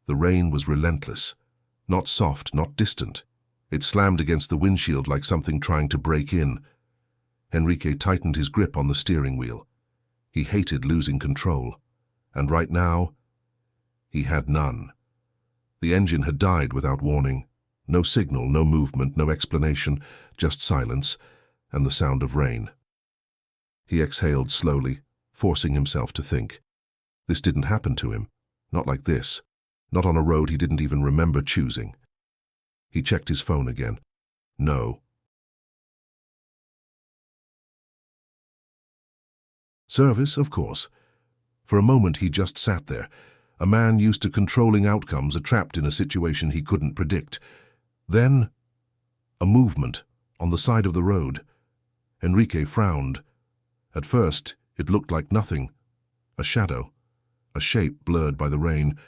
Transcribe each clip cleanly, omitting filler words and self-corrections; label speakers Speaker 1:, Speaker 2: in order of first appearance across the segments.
Speaker 1: The rain was relentless. Not soft, not distant. It slammed against the windshield like something trying to break in. Enrique tightened his grip on the steering wheel. He hated losing control. And right now, he had none. The engine had died without warning. No signal, no movement, no explanation, just silence and the sound of rain. He exhaled slowly, forcing himself to think. This didn't happen to him. Not like this. Not on a road he didn't even remember choosing. He checked his phone again. No. Service, of course. For a moment he just sat there, a man used to controlling outcomes, trapped in a situation he couldn't predict. Then, a movement on the side of the road. Enrique frowned. At first, it looked like nothing. A shadow. A shape blurred by the rain,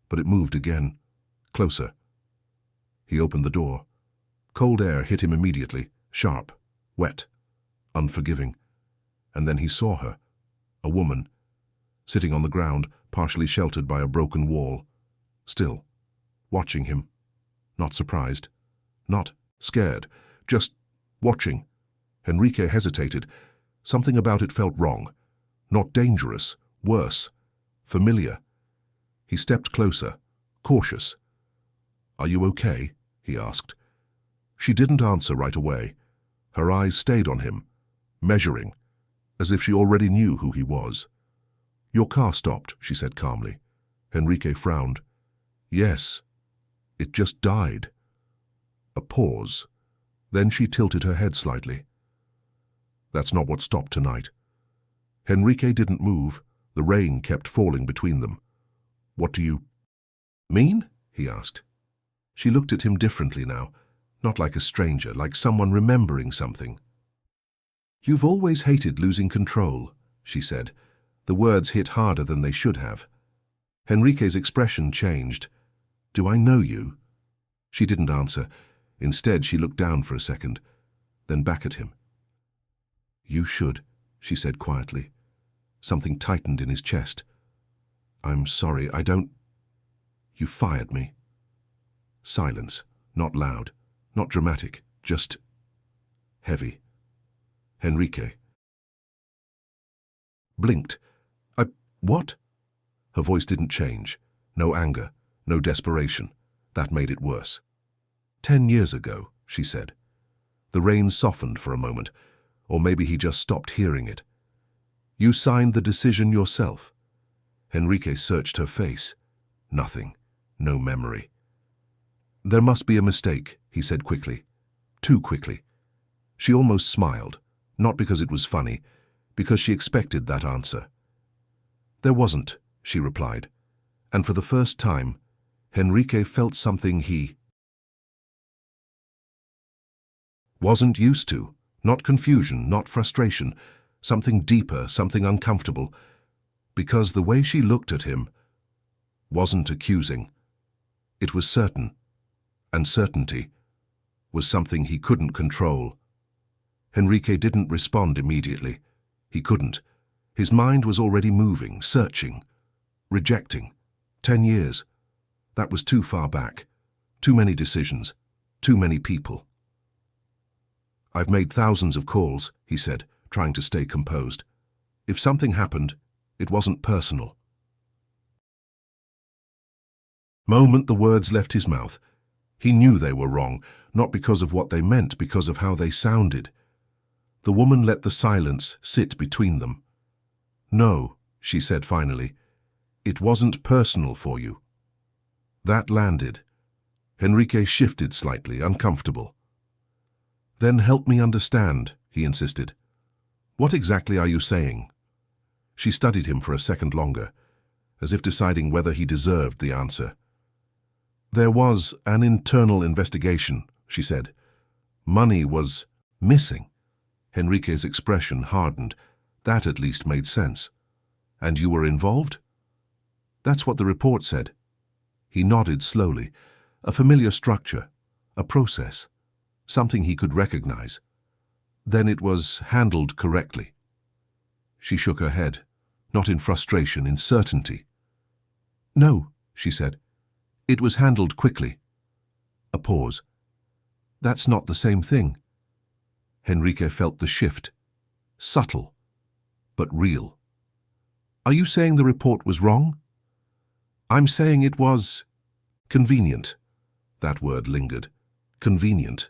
Speaker 1: but it moved again. Closer. He opened the door. Cold air hit him immediately, sharp, wet, unforgiving. And then he saw her, a woman, sitting on the ground, partially sheltered by a broken wall, still, watching him. Not surprised, not scared, just watching. Enrique hesitated. Something about it felt wrong. Not dangerous, worse, familiar. He stepped closer, cautious. "Are you okay?" he asked. She didn't answer right away. Her eyes stayed on him, measuring, as if she already knew who he was. "Your car stopped," she said calmly. Enrique frowned. "Yes, it just died." A pause. Then she tilted her head slightly. "That's not what stopped tonight." Enrique didn't move. The rain kept falling between them. "What do you mean?" he asked. She looked at him differently now, not like a stranger, like someone remembering something. "You've always hated losing control," she said. The words hit harder than they should have. Enrique's expression changed. "Do I know you?" She didn't answer. Instead, she looked down for a second, then back at him. "You should," she said quietly. Something tightened in his chest. "I'm sorry, I don't—" "You fired me." Silence, not loud, not dramatic, just heavy. Enrique blinked. What?" Her voice didn't change. No anger, no desperation. That made it worse. 10 years ago," she said. The rain softened for a moment, or maybe he just stopped hearing it. "You signed the decision yourself." Enrique searched her face. Nothing. No memory. "There must be a mistake," he said quickly. Too quickly. She almost smiled, not because it was funny, because she expected that answer. "There wasn't," she replied, and for the first time, Enrique felt something he wasn't used to. Not confusion, not frustration, something deeper, something uncomfortable, because the way she looked at him wasn't accusing. It was certain, and certainty was something he couldn't control. Enrique didn't respond immediately. He couldn't. His mind was already moving, searching, rejecting. 10 years. That was too far back. Too many decisions. Too many people. "I've made thousands of calls," he said, trying to stay composed. "If something happened, it wasn't personal." Moment the words left his mouth. He knew they were wrong, not because of what they meant, because of how they sounded. The woman let the silence sit between them. "No," she said finally, "it wasn't personal for you." That landed. Enrique shifted slightly, uncomfortable. "Then help me understand," he insisted. "What exactly are you saying?" She studied him for a second longer, as if deciding whether he deserved the answer. "There was an internal investigation," she said. "Money was missing." Enrique's expression hardened. That at least made sense. "And you were involved?" "That's what the report said." He nodded slowly. A familiar structure, a process, something he could recognize. "Then it was handled correctly." She shook her head, not in frustration, in certainty. "No," she said. It was handled quickly. A pause. That's not the same thing. Henrique felt the shift. Subtle, but real. Are you saying the report was wrong? I'm saying it was convenient. That word lingered. Convenient.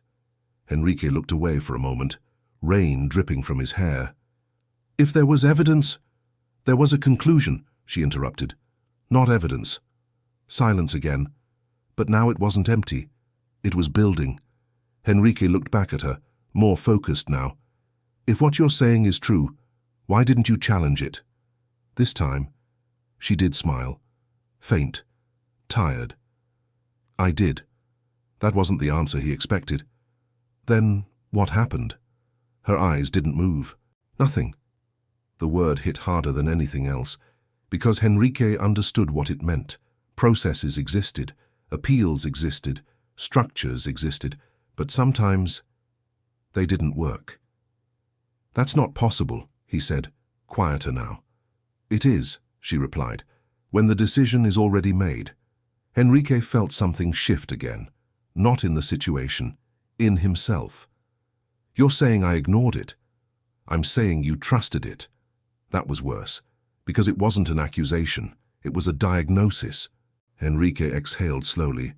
Speaker 1: Henrique looked away for a moment, rain dripping from his hair. If there was evidence, there was a conclusion, she interrupted. Not evidence. Silence again. But now it wasn't empty. It was building. Henrique looked back at her, more focused now. If what you're saying is true, why didn't you challenge it? This time, she did smile. Faint. Tired. I did. That wasn't the answer he expected. Then, what happened? Her eyes didn't move. Nothing. The word hit harder than anything else, because Henrique understood what it meant. Processes existed, appeals existed, structures existed, but sometimes they didn't work. That's not possible, he said, quieter now. It is, she replied, when the decision is already made. Henrique felt something shift again, not in the situation, in himself. You're saying I ignored it. I'm saying you trusted it. That was worse, because it wasn't an accusation, it was a diagnosis. Henrique exhaled slowly.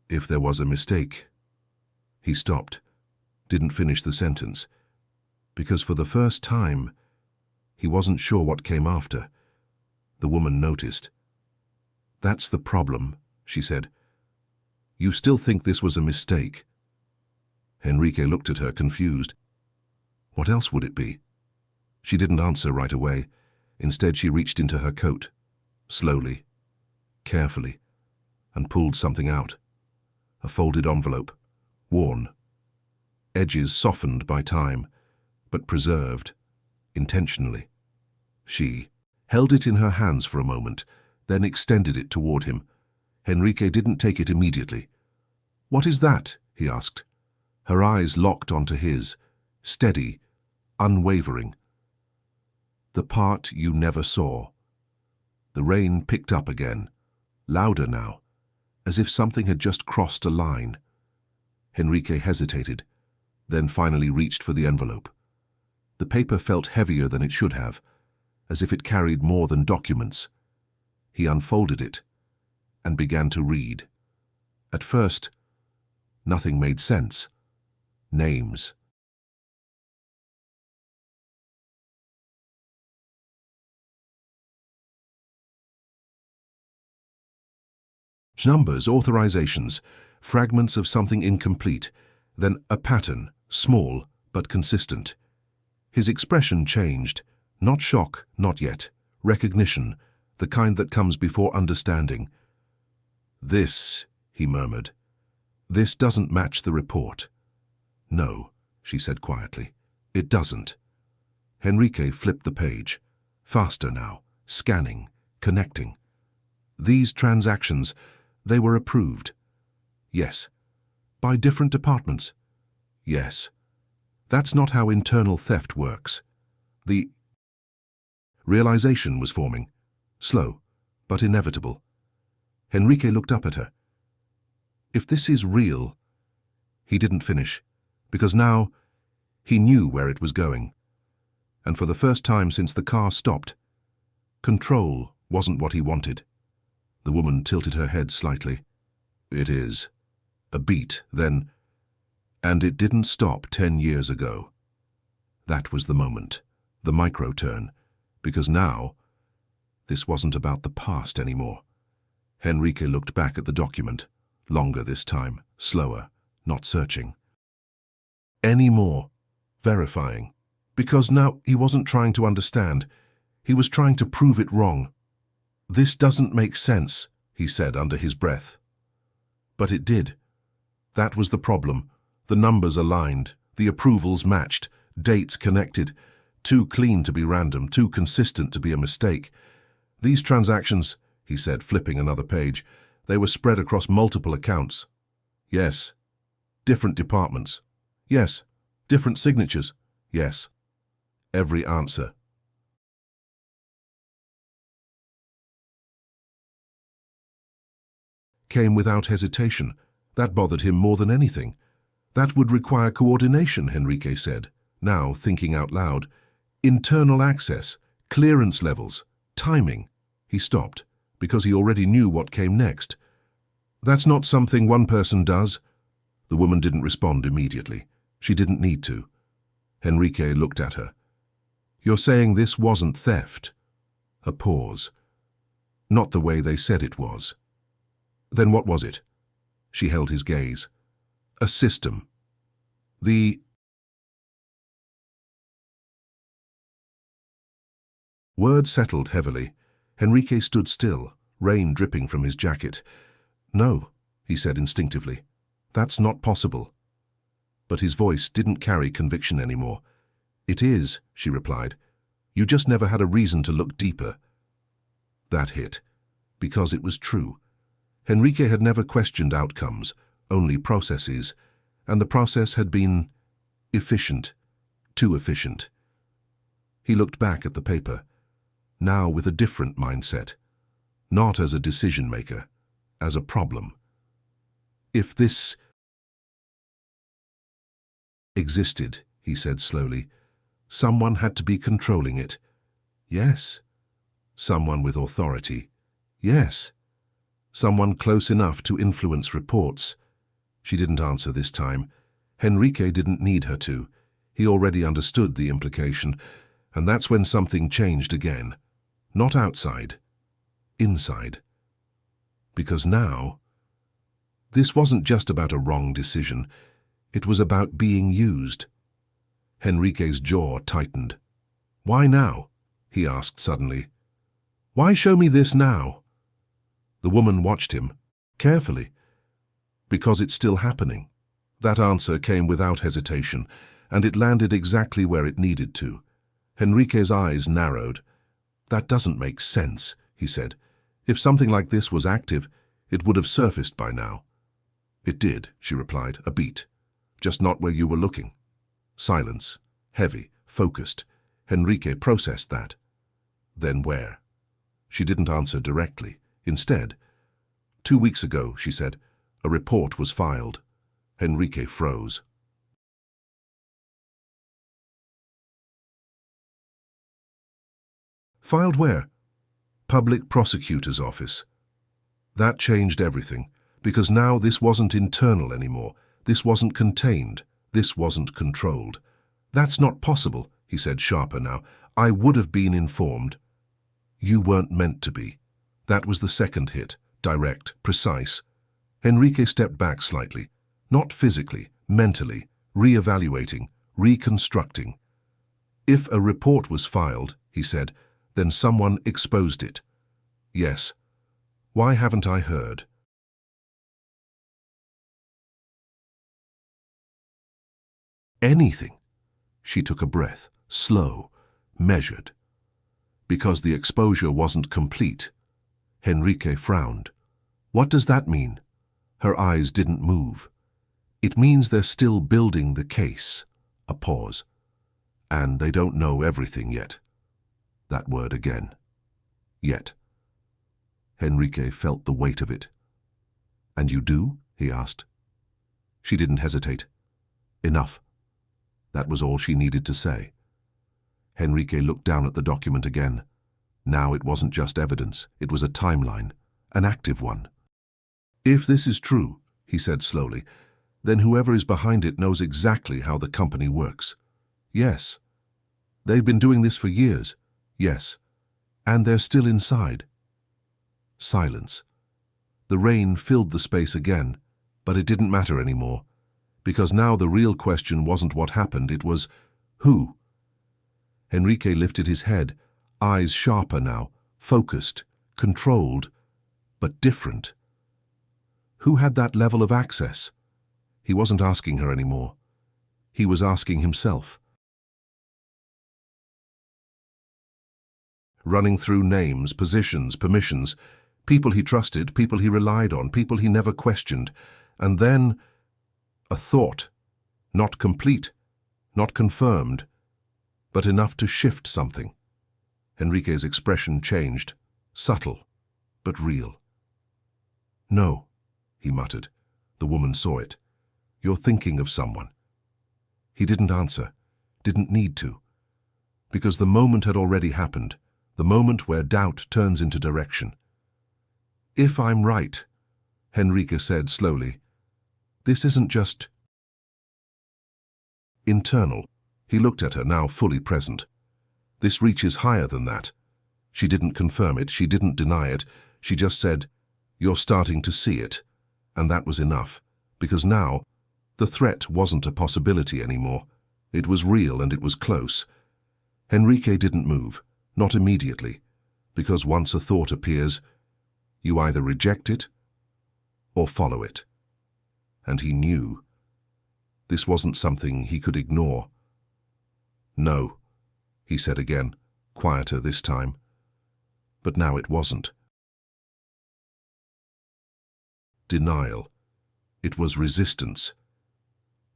Speaker 1: If there was a mistake. He stopped, didn't finish the sentence, because for the first time, he wasn't sure what came after. The woman noticed. That's the problem, she said. You still think this was a mistake? Henrique looked at her, confused. What else would it be? She didn't answer right away. Instead, she reached into her coat, slowly, carefully, and pulled something out. A folded envelope, worn. Edges softened by time, but preserved, intentionally. She held it in her hands for a moment, then extended it toward him. Henrique didn't take it immediately. What is that? He asked. Her eyes locked onto his, steady, unwavering. The part you never saw. The rain picked up again, louder now, as if something had just crossed a line. Henrique hesitated, then finally reached for the envelope. The paper felt heavier than it should have, as if it carried more than documents. He unfolded it and began to read. At first, nothing made sense. Names. Numbers, authorizations, fragments of something incomplete, then a pattern, small but consistent. His expression changed. Not shock, not yet. Recognition, the kind that comes before understanding. This, he murmured, this doesn't match the report. No, she said quietly, it doesn't. Henrique flipped the page. Faster now, scanning, connecting. These transactions, they were approved. Yes. By different departments. Yes. That's not how internal theft works. The realization was forming, slow, but inevitable. Henrique looked up at her. If this is real, he didn't finish, because now he knew where it was going. And for the first time since the car stopped, control wasn't what he wanted. The woman tilted her head slightly. It is. A beat, then. And it didn't stop 10 years ago. That was the moment, the micro-turn, because now, this wasn't about the past anymore. Henrique looked back at the document, longer this time, slower, not searching. Any more, verifying, because now he wasn't trying to understand, he was trying to prove it wrong. This doesn't make sense, he said under his breath. But it did. That was the problem. The numbers aligned, the approvals matched, dates connected, too clean to be random, too consistent to be a mistake. These transactions, he said, flipping another page, they were spread across multiple accounts. Yes. Different departments. Yes. Different signatures. Yes. Every answer. came without hesitation. That bothered him more than anything. That would require coordination, Henrique said, now thinking out loud. Internal access, clearance levels, timing. He stopped, because he already knew what came next. That's not something one person does. The woman didn't respond immediately. She didn't need to. Henrique looked at her. You're saying this wasn't theft? A pause. Not the way they said it was. Then what was it? She held his gaze. A system. Word settled heavily. Henrique stood still, rain dripping from his jacket. No, he said instinctively. That's not possible. But his voice didn't carry conviction anymore. It is, she replied. You just never had a reason to look deeper. That hit, because it was true. Henrique had never questioned outcomes, only processes, and the process had been efficient, too efficient. He looked back at the paper, now with a different mindset, not as a decision-maker, as a problem. If this existed, he said slowly, someone had to be controlling it. Yes. Someone with authority. Yes. Someone close enough to influence reports. She didn't answer this time. Henrique didn't need her to. He already understood the implication, and that's when something changed again. Not outside. Inside. Because now, this wasn't just about a wrong decision. It was about being used. Henrique's jaw tightened. Why now? He asked suddenly. Why show me this now? The woman watched him, carefully. Because it's still happening. That answer came without hesitation, and it landed exactly where it needed to. Henrique's eyes narrowed. That doesn't make sense, he said. If something like this was active, it would have surfaced by now. It did, she replied, a beat. Just not where you were looking. Silence, heavy, focused. Henrique processed that. Then where? She didn't answer directly. Instead, 2 weeks ago, she said, a report was filed. Henrique froze. Filed where? Public prosecutor's office. That changed everything, because now this wasn't internal anymore. This wasn't contained. This wasn't controlled. That's not possible, he said sharper now. I would have been informed. You weren't meant to be. That was the second hit, direct, precise. Henrique stepped back slightly, not physically, mentally, re-evaluating, reconstructing. If a report was filed, he said, then someone exposed it. Yes. Why haven't I heard? Anything. She took a breath, slow, measured. Because the exposure wasn't complete. Henrique frowned. What does that mean? Her eyes didn't move. It means they're still building the case. A pause. And they don't know everything yet. That word again. Yet. Henrique felt the weight of it. And you do? He asked. She didn't hesitate. Enough. That was all she needed to say. Henrique looked down at the document again. Now it wasn't just evidence, it was a timeline, an active one. If this is true, he said slowly, then whoever is behind it knows exactly how the company works. Yes. They've been doing this for years. Yes. And they're still inside. Silence. The rain filled the space again, but it didn't matter anymore, because now the real question wasn't what happened, it was who. Henrique lifted his head, eyes sharper now, focused, controlled, but different. Who had that level of access? He wasn't asking her anymore. He was asking himself. Running through names, positions, permissions, people he trusted, people he relied on, people he never questioned, and then a thought, not complete, not confirmed, but enough to shift something. Henrique's expression changed, subtle, but real. No, he muttered. The woman saw it. You're thinking of someone. He didn't answer, didn't need to, because the moment had already happened, the moment where doubt turns into direction. If I'm right, Henrique said slowly, this isn't just internal. He looked at her, now fully present. This reaches higher than that. She didn't confirm it, she didn't deny it, she just said, you're starting to see it. And that was enough, because now, the threat wasn't a possibility anymore. It was real and it was close. Henrique didn't move, not immediately, because once a thought appears, you either reject it or follow it. And he knew. This wasn't something he could ignore. No, he said again, quieter this time. But now it wasn't. Denial. It was resistance.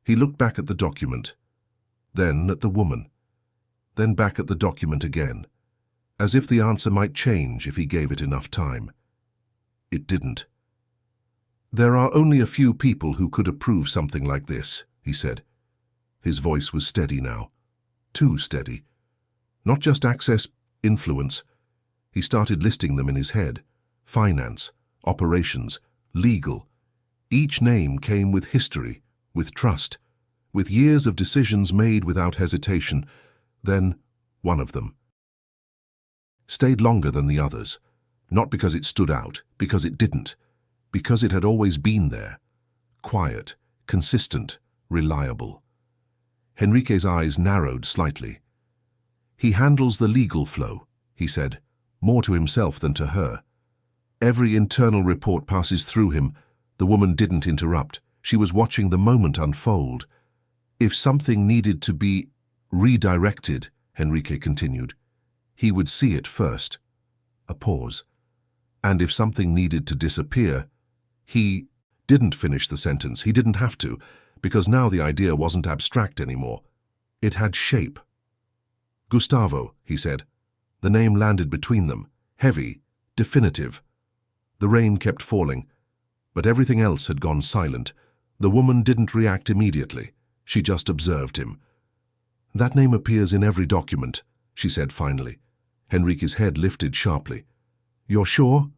Speaker 1: He looked back at the document, then at the woman, then back at the document again, as if the answer might change if he gave it enough time. It didn't. There are only a few people who could approve something like this, he said. His voice was steady now. Too steady. Not just access, influence. He started listing them in his head. Finance, operations, legal. Each name came with history, with trust, with years of decisions made without hesitation. Then, one of them stayed longer than the others, not because it stood out, because it didn't, because it had always been there. Quiet, consistent, reliable. Henrique's eyes narrowed slightly. He handles the legal flow, he said, more to himself than to her. Every internal report passes through him. The woman didn't interrupt. She was watching the moment unfold. If something needed to be redirected, Henrique continued, he would see it first. A pause. And if something needed to disappear, he didn't finish the sentence. He didn't have to, because now the idea wasn't abstract anymore. It had shape. Gustavo, he said. The name landed between them, heavy, definitive. The rain kept falling, but everything else had gone silent. The woman didn't react immediately. She just observed him. That name appears in every document, she said finally. Henrique's head lifted sharply. You're sure?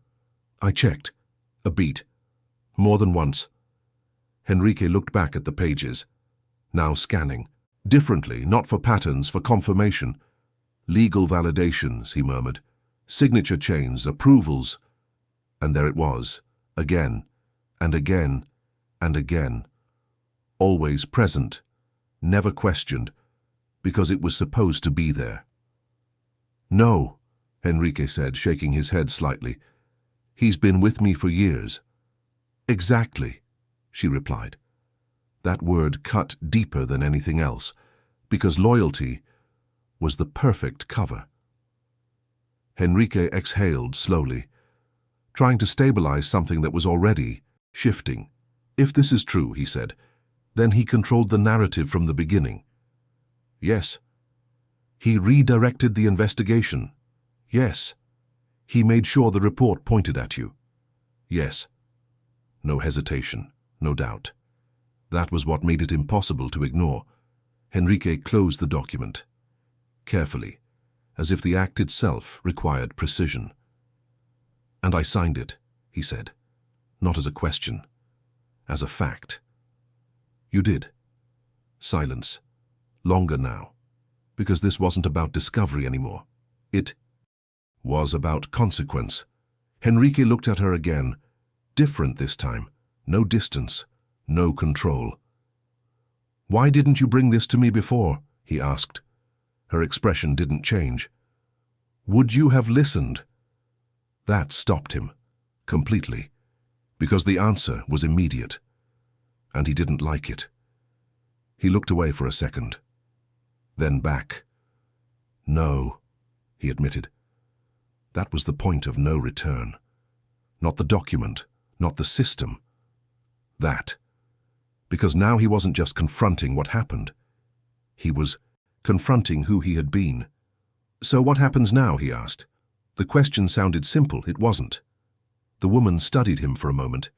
Speaker 1: I checked. A beat. More than once. Henrique looked back at the pages, now scanning. Differently, not for patterns, for confirmation. Legal validations, he murmured. Signature chains, approvals. And there it was, again, and again, and again. Always present, never questioned, because it was supposed to be there. No, Henrique said, shaking his head slightly. He's been with me for years. Exactly, she replied. That word cut deeper than anything else, because loyalty was the perfect cover. Henrique exhaled slowly, trying to stabilize something that was already shifting. If this is true, he said, then he controlled the narrative from the beginning. Yes. He redirected the investigation. Yes. He made sure the report pointed at you. Yes. No hesitation, no doubt. That was what made it impossible to ignore. Henrique closed the document, carefully, as if the act itself required precision. And I signed it, he said, not as a question, as a fact. You did. Silence. Longer now, because this wasn't about discovery anymore. It was about consequence. Henrique looked at her again, different this time, no distance, no control. Why didn't you bring this to me before? He asked. Her expression didn't change. Would you have listened? That stopped him, completely, because the answer was immediate, and he didn't like it. He looked away for a second, then back. No, he admitted. That was the point of no return. Not the document, not the system. That. Because now he wasn't just confronting what happened. He was confronting who he had been. So what happens now, he asked. The question sounded simple, it wasn't. The woman studied him for a moment.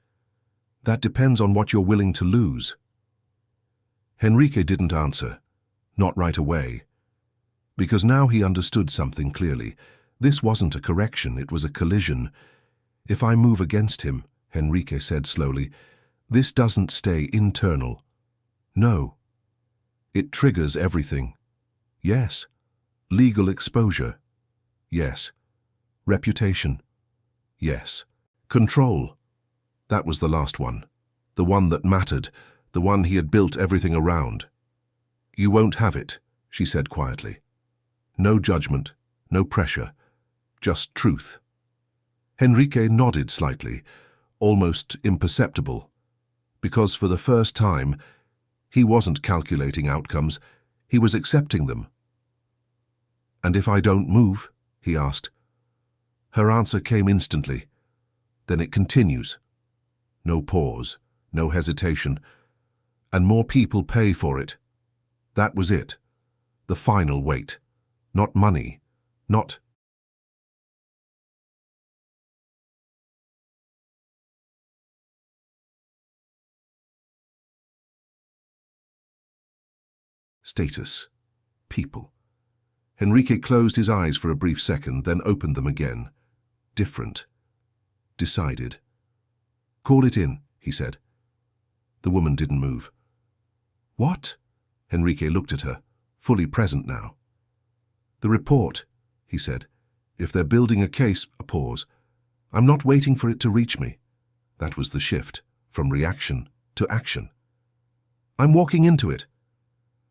Speaker 1: That depends on what you're willing to lose. Henrique didn't answer, not right away, because now he understood something clearly. This wasn't a correction, it was a collision. If I move against him, Henrique said slowly, this doesn't stay internal. No. It triggers everything. Yes. Legal exposure. Yes. Reputation. Yes. Control. That was the last one. The one that mattered. The one he had built everything around. You won't have it, she said quietly. No judgment, no pressure, just truth. Henrique nodded slightly, almost imperceptible, because for the first time, he wasn't calculating outcomes, he was accepting them. And if I don't move? He asked. Her answer came instantly. Then it continues. No pause, no hesitation, and more people pay for it. That was it. The final weight. Not money, not... Status. People. Henrique closed his eyes for a brief second, then opened them again. Different. Decided. Call it in, he said. The woman didn't move. What? Henrique looked at her, fully present now. The report, he said. If they're building a case, a pause. I'm not waiting for it to reach me. That was the shift, from reaction to action. I'm walking into it.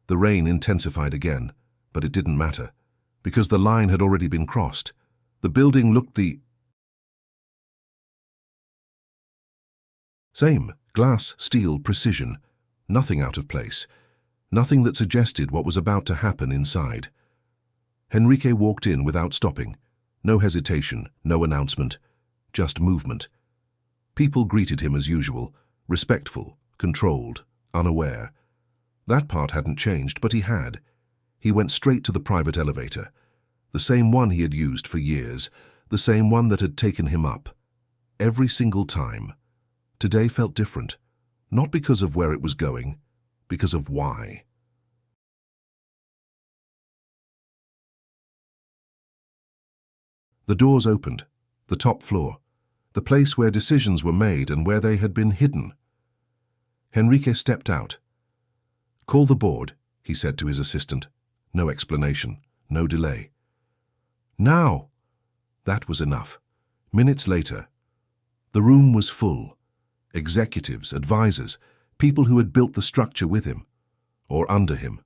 Speaker 1: The rain intensified again, but it didn't matter, because the line had already been crossed. The building looked the same, glass, steel, precision, nothing out of place, nothing that suggested what was about to happen inside. Henrique walked in without stopping. No hesitation, no announcement, just movement. People greeted him as usual, respectful, controlled, unaware. That part hadn't changed, but he had. He went straight to the private elevator, the same one he had used for years, the same one that had taken him up. Every single time. Today felt different, not because of where it was going, because of why. The doors opened, the top floor, the place where decisions were made and where they had been hidden. Henrique stepped out. Call the board, he said to his assistant. No explanation, no delay. Now! That was enough. Minutes later, the room was full. Executives, advisors, people who had built the structure with him, or under him,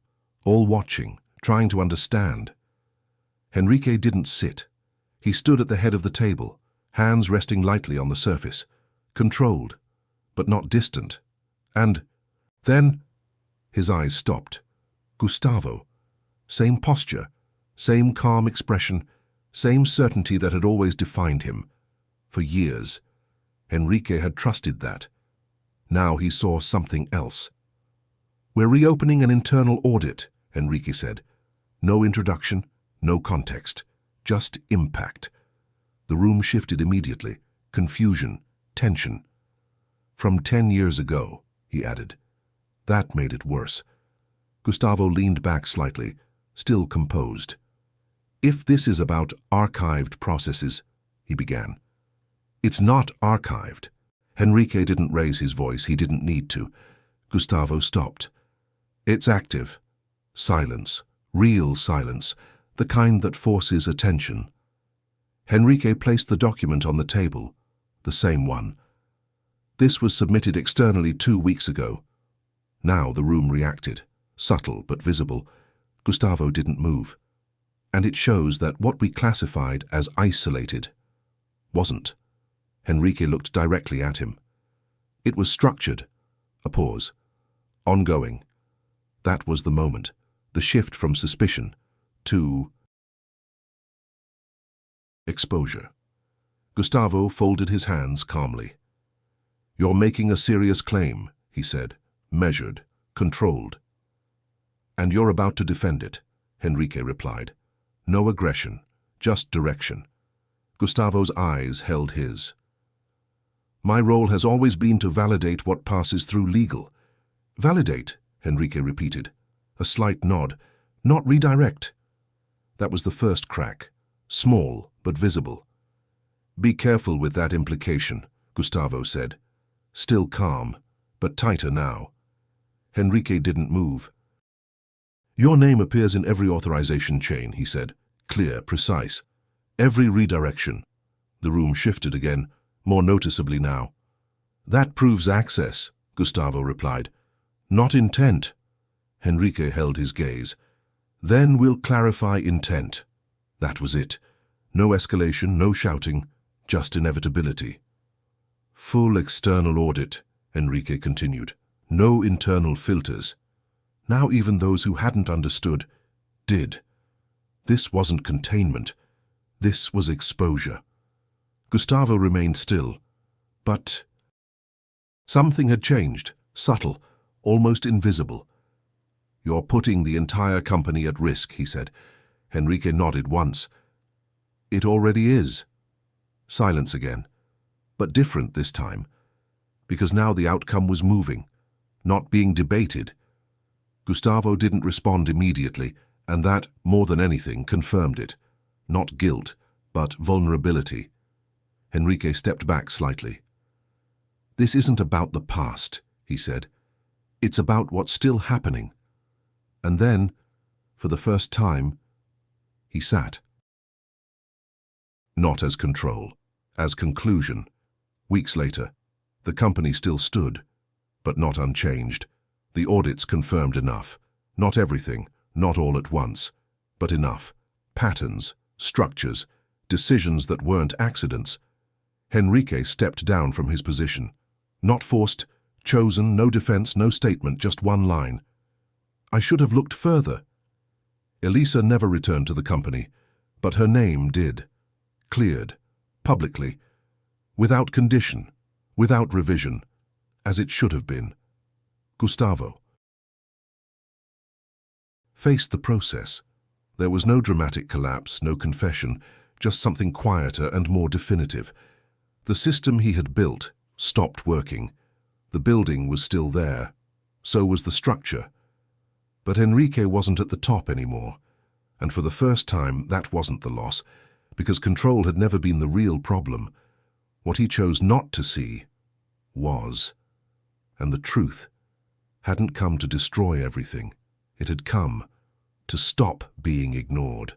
Speaker 1: all watching, trying to understand. Henrique didn't sit. He stood at the head of the table, hands resting lightly on the surface, controlled, but not distant. And then his eyes stopped. Gustavo. Same posture, same calm expression, same certainty that had always defined him. For years, Henrique had trusted that. Now he saw something else. We're reopening an internal audit, Henrique said. No introduction, no context, just impact. The room shifted immediately. Confusion, tension. From 10 years ago, he added. That made it worse. Gustavo leaned back slightly, still composed. If this is about archived processes, he began. It's not archived. Henrique didn't raise his voice, he didn't need to. Gustavo stopped. It's active. Silence. Real silence. The kind that forces attention. Henrique placed the document on the table. The same one. This was submitted externally 2 weeks ago. Now the room reacted. Subtle but visible. Gustavo didn't move. And it shows that what we classified as isolated wasn't. Henrique looked directly at him. It was structured. A pause. Ongoing. That was the moment. The shift from suspicion to exposure. Gustavo folded his hands calmly. You're making a serious claim, he said, measured, controlled. And you're about to defend it, Henrique replied. No aggression, just direction. Gustavo's eyes held his. My role has always been to validate what passes through legal. Validate, Henrique repeated. A slight nod. Not redirect. That was the first crack. Small, but visible. Be careful with that implication, Gustavo said. Still calm, but tighter now. Henrique didn't move. Your name appears in every authorization chain, he said. Clear, precise. Every redirection. The room shifted again, more noticeably now. That proves access, Gustavo replied. Not intent. Henrique held his gaze. Then we'll clarify intent. That was it. No escalation, no shouting, just inevitability. Full external audit, Henrique continued. No internal filters. Now even those who hadn't understood did. This wasn't containment. This was exposure. Gustavo remained still. But something had changed, subtle, almost invisible. You're putting the entire company at risk, he said. Henrique nodded once. It already is. Silence again. But different this time. Because now the outcome was moving, not being debated. Gustavo didn't respond immediately, and that, more than anything, confirmed it. Not guilt, but vulnerability. Henrique stepped back slightly. This isn't about the past, he said. It's about what's still happening. And then, for the first time, he sat. Not as control, as conclusion. Weeks later, the company still stood, but not unchanged. The audits confirmed enough. Not everything, not all at once, but enough. Patterns, structures, decisions that weren't accidents. Henrique stepped down from his position. Not forced, chosen, no defense, no statement, just one line. I should have looked further. Elisa never returned to the company, but her name did. Cleared, publicly, without condition, without revision, as it should have been. Gustavo faced the process. There was no dramatic collapse, no confession, just something quieter and more definitive. The system he had built stopped working. The building was still there. So was the structure. But Henrique wasn't at the top anymore. And for the first time, that wasn't the loss, because control had never been the real problem. What he chose not to see was. And the truth hadn't come to destroy everything. It had come to stop being ignored.